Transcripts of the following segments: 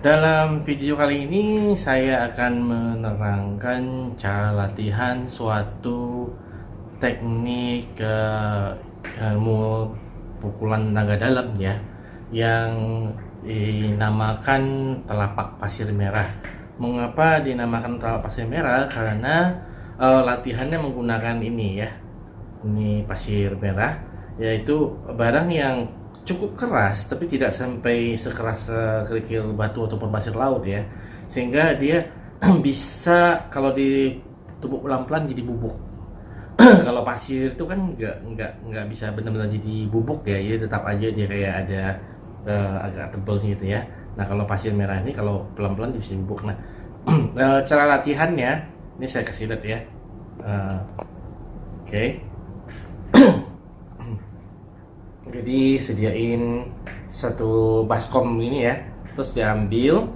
Dalam video kali ini saya akan menerangkan cara latihan suatu teknik ilmu pukulan tenaga dalam ya, yang dinamakan telapak pasir merah. Mengapa dinamakan telapak pasir merah? Karena latihannya menggunakan ini ya, ini pasir merah, yaitu barang yang cukup keras tapi tidak sampai sekeras kerikil batu ataupun pasir laut ya, sehingga dia bisa kalau ditumbuk pelan-pelan jadi bubuk. Kalau pasir itu kan nggak bisa benar-benar jadi bubuk ya, jadi tetap aja dia kayak ada agak tebal gitu ya. Nah kalau pasir merah ini kalau pelan-pelan bisa bubuk. Nah cara latihannya ini saya kasih lihat ya. Oke. Jadi sediain satu baskom ini ya, terus diambil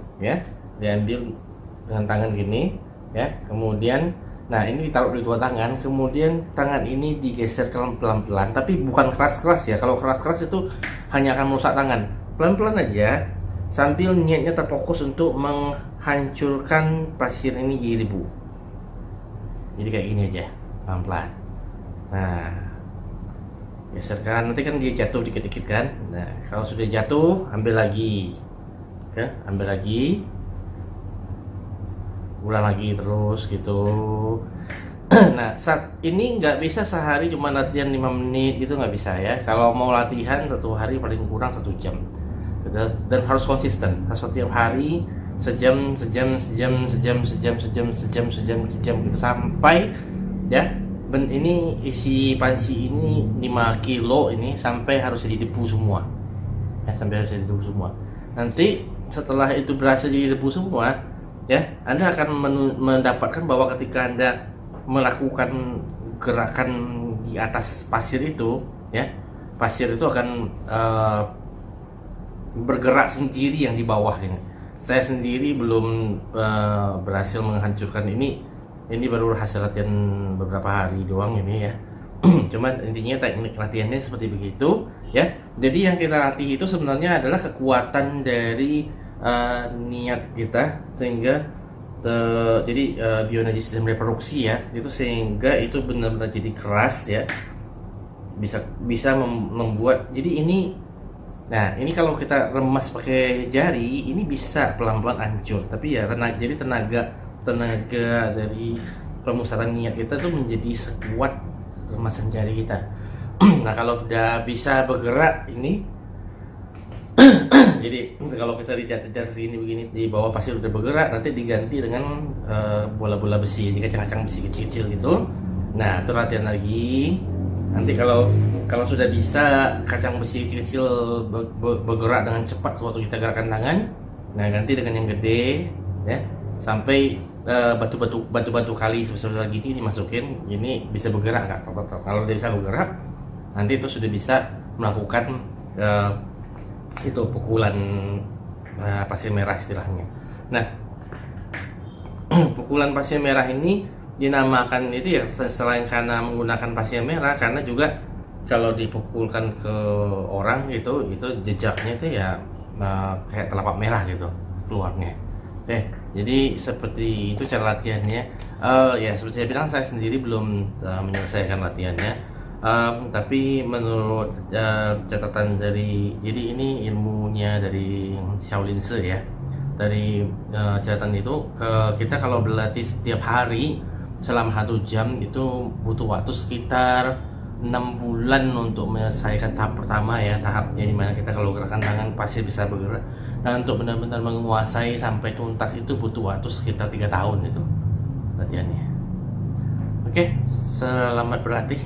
dengan tangan gini ya, kemudian nah ini ditaruh di dua tangan, kemudian tangan ini digeserkan pelan-pelan, tapi bukan keras-keras ya. Kalau keras-keras itu hanya akan merusak tangan. Pelan-pelan aja sambil niatnya terfokus untuk menghancurkan pasir ini jadi debu. Jadi kayak gini aja, pelan-pelan. Nah geserkan, nanti kan dia jatuh dikit-dikit kan. Nah kalau sudah jatuh ambil lagi ya, ambil lagi, ulang lagi terus gitu. Nah saat ini nggak bisa sehari cuma latihan 5 menit gitu, nggak bisa ya. Kalau mau latihan satu hari paling kurang 1 jam, dan harus konsisten, harus setiap hari sejam gitu sampai ya. Ini isi panci ini 5 kilo ini sampai harus jadi debu semua ya, sampai harus jadi debu semua. Nanti setelah itu berhasil jadi debu semua ya, Anda akan mendapatkan bahwa ketika Anda melakukan gerakan di atas pasir itu ya, pasir itu akan bergerak sendiri yang di bawah ini. Saya sendiri belum berhasil menghancurkan ini baru hasil latihan beberapa hari doang ini ya. Cuman intinya teknik latihannya seperti begitu ya. Jadi yang kita latih itu sebenarnya adalah kekuatan dari niat kita, sehingga jadi bioenergi sistem reproduksi ya, itu sehingga itu benar-benar jadi keras ya, bisa membuat jadi ini. Nah ini kalau kita remas pakai jari ini bisa pelan-pelan hancur, tapi ya tenaga dari pemusatan niat kita tuh menjadi sekuat remasan jari kita. Nah kalau udah bisa bergerak ini jadi kalau kita dicat-cat segini begini di bawah pasir udah bergerak, nanti diganti dengan bola-bola besi, jadi kacang-kacang besi kecil-kecil gitu. Nah itu latihan lagi. Nanti kalau sudah bisa kacang besi kecil-kecil bergerak dengan cepat sewaktu kita gerakan tangan, nah ganti dengan yang gede ya, sampai batu-batu kali sebesar gini dimasukin, ini bisa bergerak nggak? Kalau dia bisa bergerak, nanti itu sudah bisa melakukan itu pukulan pasir merah istilahnya. Nah pukulan pasir merah ini dinamakan itu ya selain karena menggunakan pasir merah, karena juga kalau dipukulkan ke orang itu jejaknya itu ya kayak telapak merah gitu keluarnya. Jadi seperti itu cara latihannya. Ya seperti saya bilang, saya sendiri belum menyelesaikan latihannya, tapi menurut catatan dari, jadi ini ilmunya dari Shaolin Tzu ya, dari catatan itu kita kalau berlatih setiap hari selama 1 jam itu butuh waktu sekitar 6 bulan untuk menyelesaikan tahap pertama ya, tahapnya dimana kita kalau gerakan tangan pasir bisa bergerak. Nah untuk benar-benar menguasai sampai tuntas itu butuh waktu sekitar 3 tahun itu latihannya. Oke, selamat berlatih.